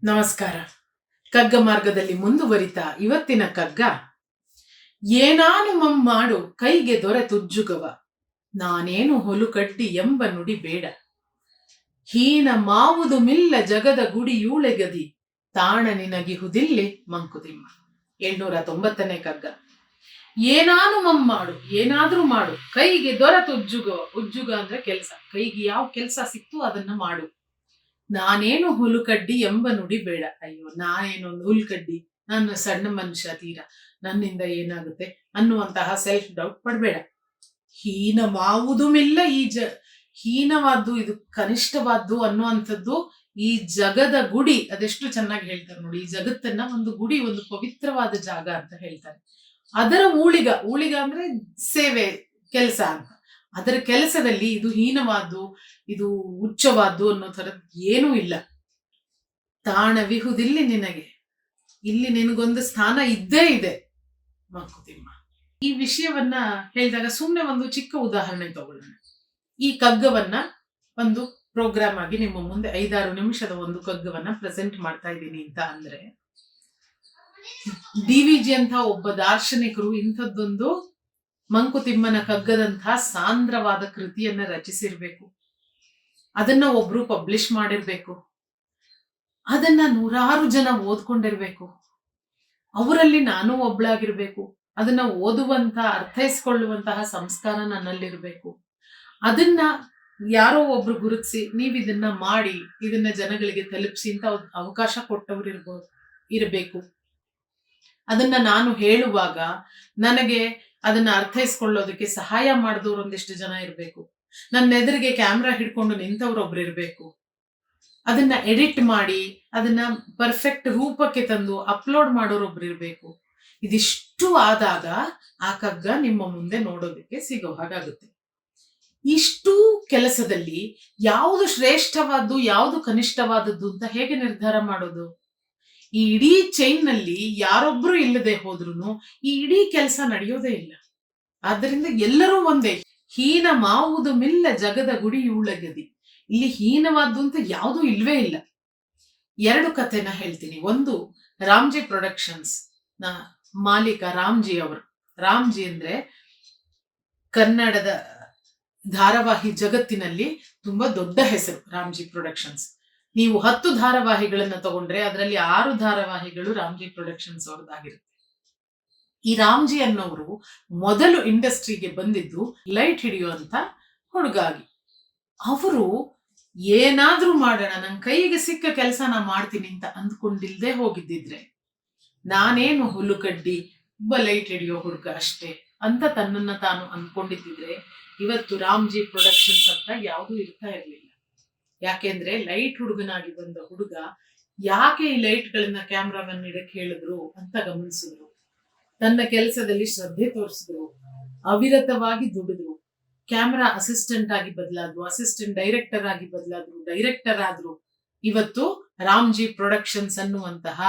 ನಮಸ್ಕಾರ. ಕಗ್ಗ ಮಾರ್ಗದಲ್ಲಿ ಮುಂದುವರಿತಾ ಇವತ್ತಿನ ಕಗ್ಗ, ಏನಾನು ಮಮ್ಮಾಡು ಕೈಗೆ ದೊರೆತುಜ್ಜುಗವ, ನಾನೇನು ಹೊಲುಕಡ್ಡಿ ಎಂಬ ನುಡಿ ಬೇಡ, ಹೀನ ಮಾವುದು ಮಿಲ್ಲ ಜಗದ ಗುಡಿಯೂಳೆಗದಿ, ತಾಣ ನಿನಗಿಹುದಿಲ್ಲಿ ಮಂಕುತಿಮ್ಮ. 790ನೇ ಕಗ್ಗ. ಏನಾನು ಮಮ್ಮಾಡು, ಏನಾದ್ರೂ ಮಾಡು, ಕೈಗೆ ದೊರೆತುಜ್ಜುಗವ. ಉಜ್ಜುಗ ಅಂದ್ರೆ ಕೆಲಸ, ಕೈಗೆ ಯಾವ ಕೆಲಸ ಸಿಕ್ತು ಅದನ್ನ ಮಾಡು. ನಾನೇನು ಹುಲುಕಡ್ಡಿ ಎಂಬ ನುಡಿ ಬೇಡ. ಅಯ್ಯೋ, ನಾನೇನೊಂದು ಹುಲ್ಕಡ್ಡಿ, ನನ್ನ ಸಣ್ಣ ಮನುಷ್ಯ ತೀರಾ, ನನ್ನಿಂದ ಏನಾಗುತ್ತೆ ಅನ್ನುವಂತಹ ಸೆಲ್ಫ್ ಡೌಟ್ ಪಡ್ಬೇಡ. ಹೀನವಾವುದು ಮಿಲ್ಲ, ಹೀನವಾದ್ದು, ಇದು ಕನಿಷ್ಠವಾದ್ದು ಅನ್ನುವಂಥದ್ದು ಈ ಜಗದ ಗುಡಿ. ಅದೆಷ್ಟು ಚೆನ್ನಾಗಿ ಹೇಳ್ತಾರೆ ನೋಡಿ. ಈ ಜಗತ್ತನ್ನ ಒಂದು ಗುಡಿ, ಒಂದು ಪವಿತ್ರವಾದ ಜಾಗ ಅಂತ ಹೇಳ್ತಾರೆ. ಅದರ ಊಳಿಗ ಅಂದ್ರೆ ಸೇವೆ, ಕೆಲಸ ಅಂತ. ಅದರ ಕೆಲಸದಲ್ಲಿ ಇದು ಹೀನವಾದ್ದು, ಇದು ಉಚ್ಚವಾದ್ದು ಅನ್ನೋ ಥರದ್ ಏನೂ ಇಲ್ಲ. ತಾಣವಿಹುದಿಲ್ಲಿ ನಿನಗೆ, ಇಲ್ಲಿ ನಿನಗೊಂದು ಸ್ಥಾನ ಇದ್ದೇ ಇದೆ ಮಂಕುತಿಮ್ಮ. ಈ ವಿಷಯವನ್ನ ಹೇಳಿದಾಗ ಸುಮ್ಮನೆ ಒಂದು ಚಿಕ್ಕ ಉದಾಹರಣೆ ತಗೊಳ್ಳೋಣ. ಈ ಕಗ್ಗವನ್ನ ಒಂದು ಪ್ರೋಗ್ರಾಮ್ ಆಗಿ ನಿಮ್ಮ ಮುಂದೆ 5-6 ನಿಮಿಷದ ಒಂದು ಕಗ್ಗವನ್ನ ಪ್ರೆಸೆಂಟ್ ಮಾಡ್ತಾ ಇದ್ದೀನಿ ಅಂತ ಅಂದ್ರೆ, DVG ಅಂತ ಒಬ್ಬ ದಾರ್ಶನಿಕರು ಇಂಥದ್ದೊಂದು ಮಂಕುತಿಮ್ಮನ ಕಗ್ಗದಂತಹ ಸಾಂದ್ರವಾದ ಕೃತಿಯನ್ನ ರಚಿಸಿರ್ಬೇಕು. ಅದನ್ನ ಒಬ್ರು ಪಬ್ಲಿಷ್ ಮಾಡಿರ್ಬೇಕು. ಅದನ್ನ 100 ಜನ ಓದ್ಕೊಂಡಿರ್ಬೇಕು. ಅವರಲ್ಲಿ ನಾನು ಒಬ್ಳಾಗಿರ್ಬೇಕು. ಅದನ್ನ ಓದುವಂತ, ಅರ್ಥೈಸ್ಕೊಳ್ಳುವಂತಹ ಸಂಸ್ಕಾರ ನನ್ನಲ್ಲಿರ್ಬೇಕು. ಅದನ್ನ ಯಾರೋ ಒಬ್ರು ಗುರುತಿಸಿ, ನೀವಿದನ್ನ ಮಾಡಿ, ಇದನ್ನ ಜನಗಳಿಗೆ ತಲುಪಿಸಿ ಅಂತ ಅವಕಾಶ ಕೊಟ್ಟವ್ರು ಇರಬೇಕು. ಅದನ್ನ ನಾನು ಹೇಳುವಾಗ ನನಗೆ ಅದನ್ನ ಅರ್ಥೈಸ್ಕೊಳ್ಳೋದಕ್ಕೆ ಸಹಾಯ ಮಾಡಿದವ್ರು ಒಂದಿಷ್ಟು ಜನ ಇರ್ಬೇಕು. ನನ್ನ ಎದುರಿಗೆ ಕ್ಯಾಮ್ರಾ ಹಿಡ್ಕೊಂಡು ನಿಂತವ್ರೊಬ್ರು ಇರ್ಬೇಕು. ಅದನ್ನ ಎಡಿಟ್ ಮಾಡಿ ಅದನ್ನ ಪರ್ಫೆಕ್ಟ್ ರೂಪಕ್ಕೆ ತಂದು ಅಪ್ಲೋಡ್ ಮಾಡೋರೊಬ್ರು ಇರ್ಬೇಕು. ಇದಿಷ್ಟು ಆದಾಗ ಆ ಕಗ್ಗ ನಿಮ್ಮ ಮುಂದೆ ನೋಡೋದಕ್ಕೆ ಸಿಗೋ ಹಾಗಾಗುತ್ತೆ. ಇಷ್ಟು ಕೆಲಸದಲ್ಲಿ ಯಾವುದು ಶ್ರೇಷ್ಠವಾದ್ದು, ಯಾವುದು ಕನಿಷ್ಠವಾದದ್ದು ಅಂತ ಹೇಗೆ ನಿರ್ಧಾರ ಮಾಡೋದು? ಈ ಇಡೀ ಚೈನ್ ನಲ್ಲಿ ಯಾರೊಬ್ರು ಇಲ್ಲದೆ ಹೋದ್ರು ಈ ಇಡೀ ಕೆಲಸ ನಡೆಯೋದೇ ಇಲ್ಲ. ಆದ್ದರಿಂದ ಎಲ್ಲರೂ ಒಂದೇ. ಹೀನ ಮಾವುದು ಮಿಲ್ಲ ಜಗದ ಗುಡಿಯೂಳಗದಿ. ಇಲ್ಲಿ ಹೀನವಾದ್ದು ಅಂತ ಯಾವುದೂ ಇಲ್ವೇ ಇಲ್ಲ. 2 ಕಥೆನ ಹೇಳ್ತೀನಿ. ಒಂದು, ರಾಮ್ಜಿ ಪ್ರೊಡಕ್ಷನ್ಸ್ ನ ಮಾಲೀಕ ರಾಮ್ಜಿ ಅವರು. ರಾಮ್ಜಿ ಅಂದ್ರೆ ಕನ್ನಡದ ಧಾರಾವಾಹಿ ಜಗತ್ತಿನಲ್ಲಿ ತುಂಬಾ ದೊಡ್ಡ ಹೆಸರು ರಾಮ್ಜಿ ಪ್ರೊಡಕ್ಷನ್ಸ್. ನೀವು 10 ಧಾರಾವಾಹಿಗಳನ್ನ ತಗೊಂಡ್ರೆ ಅದರಲ್ಲಿ 6 ಧಾರಾವಾಹಿಗಳು ರಾಮ್ಜಿ ಪ್ರೊಡಕ್ಷನ್ಸ್ ಅವ್ರದ್ದಾಗಿರುತ್ತೆ. ಈ ರಾಮ್ಜಿ ಅನ್ನೋರು ಮೊದಲು ಇಂಡಸ್ಟ್ರಿಗೆ ಬಂದಿದ್ದು ಲೈಟ್ ಹಿಡಿಯುವಂತ ಹುಡುಗಾಗಿ. ಅವರು ಏನಾದ್ರೂ ಮಾಡೋಣ, ನನ್ ಕೈಗೆ ಸಿಕ್ಕ ಕೆಲಸ ನಾ ಮಾಡ್ತೀನಿ ಅಂತ ಅಂದ್ಕೊಂಡಿಲ್ದೆ ಹೋಗಿದ್ದಿದ್ರೆ, ನಾನೇನು ಹುಲ್ಲುಕಡ್ಡಿ, ಒಬ್ಬ ಲೈಟ್ ಹಿಡಿಯೋ ಹುಡುಗ ಅಷ್ಟೇ ಅಂತ ತನ್ನನ್ನ ತಾನು ಅಂದ್ಕೊಂಡಿದ್ದಿದ್ರೆ, ಇವತ್ತು ರಾಮ್ಜಿ ಪ್ರೊಡಕ್ಷನ್ಸ್ ಅಂತ ಯಾವುದು ಇರ್ತಾ ಇರ್ಲಿಲ್ಲ. ಯಾಕೆಂದ್ರೆ ಲೈಟ್ ಹುಡುಗನಾಗಿ ಬಂದ ಹುಡುಗ ಯಾಕೆ ಈ ಲೈಟ್ಗಳನ್ನ ಕ್ಯಾಮ್ರಾವನ್ನ ಇಡಕ್ಕೆ ಹೇಳಿದ್ರು ಅಂತ ಗಮನಿಸಿದ್ರು. ತನ್ನ ಕೆಲಸದಲ್ಲಿ ಶ್ರದ್ಧೆ ತೋರಿಸಿದ್ರು, ಅವಿರತವಾಗಿ ದುಡಿದ್ರು, ಕ್ಯಾಮ್ರಾ ಅಸಿಸ್ಟೆಂಟ್ ಆಗಿ ಬದಲಾದ್ರು, ಅಸಿಸ್ಟೆಂಟ್ ಡೈರೆಕ್ಟರ್ ಆಗಿ ಬದಲಾದ್ರು, ಡೈರೆಕ್ಟರ್ ಆದ್ರು. ಇವತ್ತು ರಾಮ್ಜಿ ಪ್ರೊಡಕ್ಷನ್ಸ್ ಅನ್ನುವಂತಹ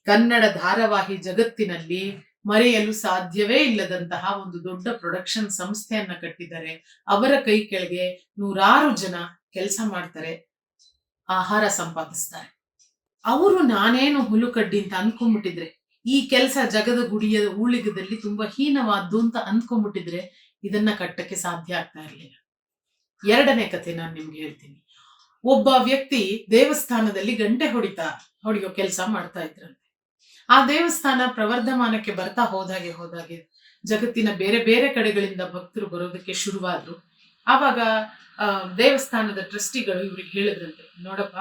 ಕನ್ನಡ ಧಾರಾವಾಹಿ ಜಗತ್ತಿನಲ್ಲಿ ಮರೆಯಲು ಸಾಧ್ಯವೇ ಇಲ್ಲದಂತಹ ಒಂದು ದೊಡ್ಡ ಪ್ರೊಡಕ್ಷನ್ ಸಂಸ್ಥೆಯನ್ನ ಕಟ್ಟಿದ್ದಾರೆ. ಅವರ ಕೈ ಕೆಳಗೆ 100 ಜನ ಕೆಲಸ ಮಾಡ್ತಾರೆ, ಆಹಾರ ಸಂಪಾದಿಸ್ತಾರೆ. ಅವರು ನಾನೇನು ಹುಲುಕಡ್ಡಿ ಅಂತ ಅನ್ಕೊಂಡ್ಬಿಟ್ಟಿದ್ರೆ, ಈ ಕೆಲಸ ಜಗದ ಗುಡಿಯ ಊಳಿಗದಲ್ಲಿ ತುಂಬಾ ಹೀನವಾದ್ದು ಅಂತ ಅನ್ಕೊಂಡ್ಬಿಟ್ಟಿದ್ರೆ ಇದನ್ನ ಕಟ್ಟಕ್ಕೆ ಸಾಧ್ಯ ಆಗ್ತಾ ಇರ್ಲಿಲ್ಲ. 2ನೇ ಕಥೆ ನಾನು ನಿಮ್ಗೆ ಹೇಳ್ತೀನಿ. ಒಬ್ಬ ವ್ಯಕ್ತಿ ದೇವಸ್ಥಾನದಲ್ಲಿ ಗಂಟೆ ಹೊಡೆಯೋ ಕೆಲಸ ಮಾಡ್ತಾ ಇದ್ರಂತೆ. ಆ ದೇವಸ್ಥಾನ ಪ್ರವರ್ಧಮಾನಕ್ಕೆ ಬರ್ತಾ ಹೋದಾಗೆ ಜಗತ್ತಿನ ಬೇರೆ ಬೇರೆ ಕಡೆಗಳಿಂದ ಭಕ್ತರು ಬರೋದಕ್ಕೆ ಶುರುವಾದ್ರು. ಆವಾಗ ದೇವಸ್ಥಾನದ ಟ್ರಸ್ಟಿಗಳು ಇವ್ರಿಗೆ ಹೇಳಿದ್ರಂತೆ, ನೋಡಪ್ಪ,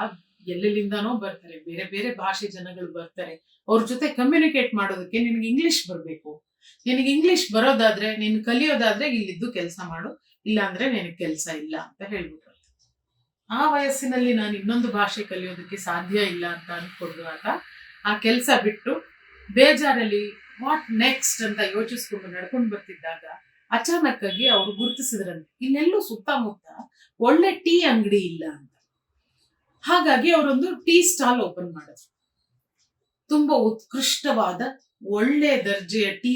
ಎಲ್ಲೆಲ್ಲಿಂದಾನೋ ಬರ್ತಾರೆ, ಬೇರೆ ಬೇರೆ ಭಾಷೆ ಜನಗಳು ಬರ್ತಾರೆ, ಅವ್ರ ಜೊತೆ ಕಮ್ಯುನಿಕೇಟ್ ಮಾಡೋದಕ್ಕೆ ನಿನಗೆ ಇಂಗ್ಲಿಷ್ ಬರ್ಬೇಕು. ನಿನಗೆ ಇಂಗ್ಲಿಷ್ ಬರೋದಾದ್ರೆ, ನೀನ್ ಕಲಿಯೋದಾದ್ರೆ ಇಲ್ಲಿದ್ದು ಕೆಲಸ ಮಾಡು, ಇಲ್ಲ ಅಂದ್ರೆ ನಿನಗೆ ಕೆಲಸ ಇಲ್ಲ ಅಂತ ಹೇಳ್ಬಿಟ್ರು. ಆ ವಯಸ್ಸಿನಲ್ಲಿ ನಾನು ಇನ್ನೊಂದು ಭಾಷೆ ಕಲಿಯೋದಕ್ಕೆ ಸಾಧ್ಯ ಇಲ್ಲ ಅಂತ ಅನ್ಕೊಂಡಾಗ ಆ ಕೆಲಸ ಬಿಟ್ಟು ಬೇಜಾರಲ್ಲಿ ವಾಟ್ ನೆಕ್ಸ್ಟ್ ಅಂತ ಯೋಚಿಸ್ಕೊಂಡು ನಡ್ಕೊಂಡು ಬರ್ತಿದ್ದಾಗ ಅಚಾನಕ್ ಆಗಿ ಅವರು ಗುರುತಿಸಿದ್ರಂತೆ, ಇಲ್ಲೆಲ್ಲೂ ಸುತ್ತಮುತ್ತ ಒಳ್ಳೆ ಟೀ ಅಂಗಡಿ ಇಲ್ಲ ಅಂತ. ಹಾಗಾಗಿ ಅವರೊಂದು ಟೀ ಸ್ಟಾಲ್ ಓಪನ್ ಮಾಡಿದ್ರು. ತುಂಬಾ ಉತ್ಕೃಷ್ಟವಾದ ಒಳ್ಳೆ ದರ್ಜೆಯ ಟೀ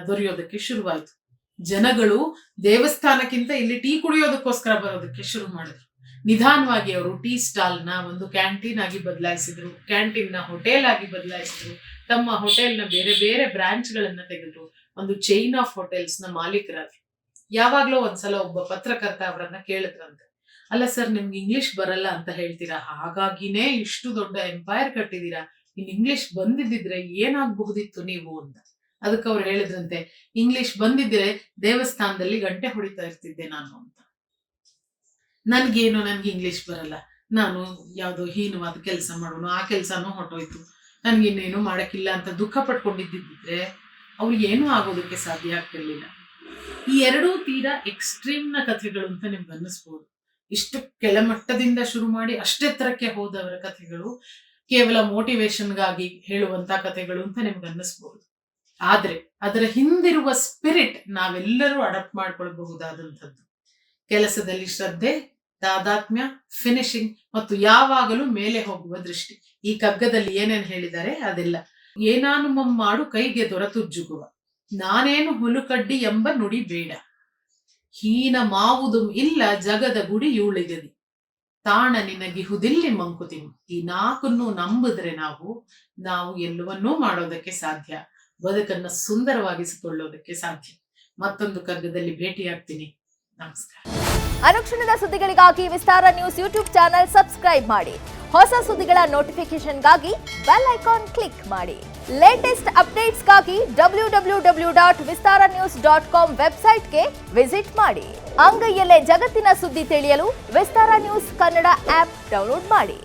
ದೊರೆಯೋದಕ್ಕೆ ಶುರುವಾಯ್ತು. ಜನಗಳು ದೇವಸ್ಥಾನಕ್ಕಿಂತ ಇಲ್ಲಿ ಟೀ ಕುಡಿಯೋದಕ್ಕೋಸ್ಕರ ಬರೋದಕ್ಕೆ ಶುರು ಮಾಡಿದ್ರು. ನಿಧಾನವಾಗಿ ಅವರು ಟೀ ಸ್ಟಾಲ್ನ ಒಂದು ಕ್ಯಾಂಟೀನ್ ಆಗಿ ಬದಲಾಯಿಸಿದ್ರು, ಕ್ಯಾಂಟೀನ್ನ ಹೋಟೆಲ್ ಆಗಿ ಬದಲಾಯಿಸಿದ್ರು, ತಮ್ಮ ಹೋಟೆಲ್ನ ಬೇರೆ ಬೇರೆ ಬ್ರಾಂಚ್ಗಳನ್ನ ತೆಗೆದ್ರು, ಒಂದು ಚೈನ್ ಆಫ್ ಹೋಟೆಲ್ಸ್ ನ ಮಾಲೀಕರಾದ್ರು. ಯಾವಾಗ್ಲೂ ಒಂದ್ಸಲ ಒಬ್ಬ ಪತ್ರಕರ್ತ ಅವರನ್ನ ಕೇಳಿದ್ರಂತೆ, ಅಲ್ಲ ಸರ್ ನಿಮ್ಗೆ ಇಂಗ್ಲಿಷ್ ಬರಲ್ಲ ಅಂತ ಹೇಳ್ತೀರಾ, ಹಾಗಾಗಿನೇ ಇಷ್ಟು ದೊಡ್ಡ ಎಂಪೈರ್ ಕಟ್ಟಿದೀರಾ, ಇನ್ ಇಂಗ್ಲಿಷ್ ಬಂದಿದ್ದಿದ್ರೆ ಏನಾಗಬಹುದಿತ್ತು ನೀವು ಅಂತ. ಅದಕ್ಕೆ ಅವ್ರು ಹೇಳಿದ್ರಂತೆ, ಇಂಗ್ಲಿಷ್ ಬಂದಿದ್ರೆ ದೇವಸ್ಥಾನದಲ್ಲಿ ಗಂಟೆ ಹೊಡಿತಾ ಇರ್ತಿದ್ದೆ ನಾನು ಅಂತ. ನನ್ಗೆ ಇಂಗ್ಲಿಷ್ ಬರಲ್ಲ, ನಾನು ಯಾವ್ದೋ ಹೀನವಾದ ಕೆಲಸ ಮಾಡೋನು, ಆ ಕೆಲ್ಸನೂ ಹೊಟ್ಟೋಯ್ತು, ನನ್ಗಿನ್ನೇನು ಮಾಡಕ್ಕಿಲ್ಲ ಅಂತ ದುಃಖ ಪಟ್ಕೊಂಡಿದ್ದಿದ್ರೆ ಅವ್ರಿಗೆ ಏನೂ ಆಗೋದಕ್ಕೆ ಸಾಧ್ಯ ಆಗ್ತಿರ್ಲಿಲ್ಲ. ಈ ಎರಡೂ ತೀರಾ ಎಕ್ಸ್ಟ್ರೀಮ್ ನ ಕಥೆಗಳು ಅಂತ ನಿಮ್ಗೆ ಅನ್ನಿಸ್ಬೋದು. ಇಷ್ಟು ಕೆಳಮಟ್ಟದಿಂದ ಶುರು ಮಾಡಿ ಅಷ್ಟೆತ್ತರಕ್ಕೆ ಹೋದವರ ಕಥೆಗಳು ಕೇವಲ ಮೋಟಿವೇಶನ್ಗಾಗಿ ಹೇಳುವಂತ ಕಥೆಗಳು ಅಂತ ನಿಮ್ಗೆ ಅನ್ನಿಸ್ಬಹುದು. ಆದ್ರೆ ಅದರ ಹಿಂದಿರುವ ಸ್ಪಿರಿಟ್ ನಾವೆಲ್ಲರೂ ಅಡಾಪ್ಟ್ ಮಾಡ್ಕೊಳ್ಬಹುದಾದಂಥದ್ದು. ಕೆಲಸದಲ್ಲಿ ಶ್ರದ್ಧೆ, ತಾದಾತ್ಮ್ಯ, ಫಿನಿಶಿಂಗ್ ಮತ್ತು ಯಾವಾಗಲೂ ಮೇಲೆ ಹೋಗುವ ದೃಷ್ಟಿ. ಈ ಕಗ್ಗದಲ್ಲಿ ಏನೇನು ಹೇಳಿದ್ದಾರೆ ಅದೆಲ್ಲ. ಏನಾನು ಮಮ್ಮಾಡು ಕೈಗೆ ದೊರತುಜ್ಜುಗುವ, ನಾನೇನು ಹುಲುಕಡ್ಡಿ ಎಂಬ ನುಡಿ ಬೇಡ, ಹೀನ ಮಾವುದು ಇಲ್ಲ ಜಗದ ಗುಡಿ ಯೂಳಿಗದಿ, ತಾಣ ನಿನಗಿಹುದಿಲ್ಲಿ ಮಂಕುತಿಮ್ಮ. ಈ ನಾಲ್ಕನ್ನು ನಂಬಿದ್ರೆ ನಾವು ಎಲ್ಲವನ್ನೂ ಮಾಡೋದಕ್ಕೆ ಸಾಧ್ಯ, ಬದುಕನ್ನ ಸುಂದರವಾಗಿಸಿಕೊಳ್ಳೋದಕ್ಕೆ ಸಾಧ್ಯ. ಮತ್ತೊಂದು ಕಗ್ಗದಲ್ಲಿ ಭೇಟಿಯಾಗ್ತೀನಿ. ನಮಸ್ಕಾರ. ಅನುಕ್ಷಣದ ಸುದ್ದಿಗಳಿಗಾಗಿ ವಿಸ್ತಾರ ನ್ಯೂಸ್ ಯೂಟ್ಯೂಬ್ ಚಾನೆಲ್ ಸಬ್ಸ್ಕ್ರೈಬ್ ಮಾಡಿ. ಹೊಸ ಸುದ್ದಿಗಳ ನೋಟಿಫಿಕೇಶನ್ಗಾಗಿ ಬೆಲ್ ಐಕಾನ್ ಕ್ಲಿಕ್ ಮಾಡಿ. ಲೇಟೆಸ್ಟ್ ಅಪ್ಡೇಟ್ಸ್ಗಾಗಿ www.vistaranews.com ವೆಬ್ಸೈಟ್ಗೆ ವಿಸಿಟ್ ಮಾಡಿ. ಅಂಗೈಯಲ್ಲೇ ಜಗತ್ತಿನ ಸುದ್ದಿ ತಿಳಿಯಲು ವಿಸ್ತಾರ ನ್ಯೂಸ್ ಕನ್ನಡ ಆಪ್ ಡೌನ್ಲೋಡ್ ಮಾಡಿ.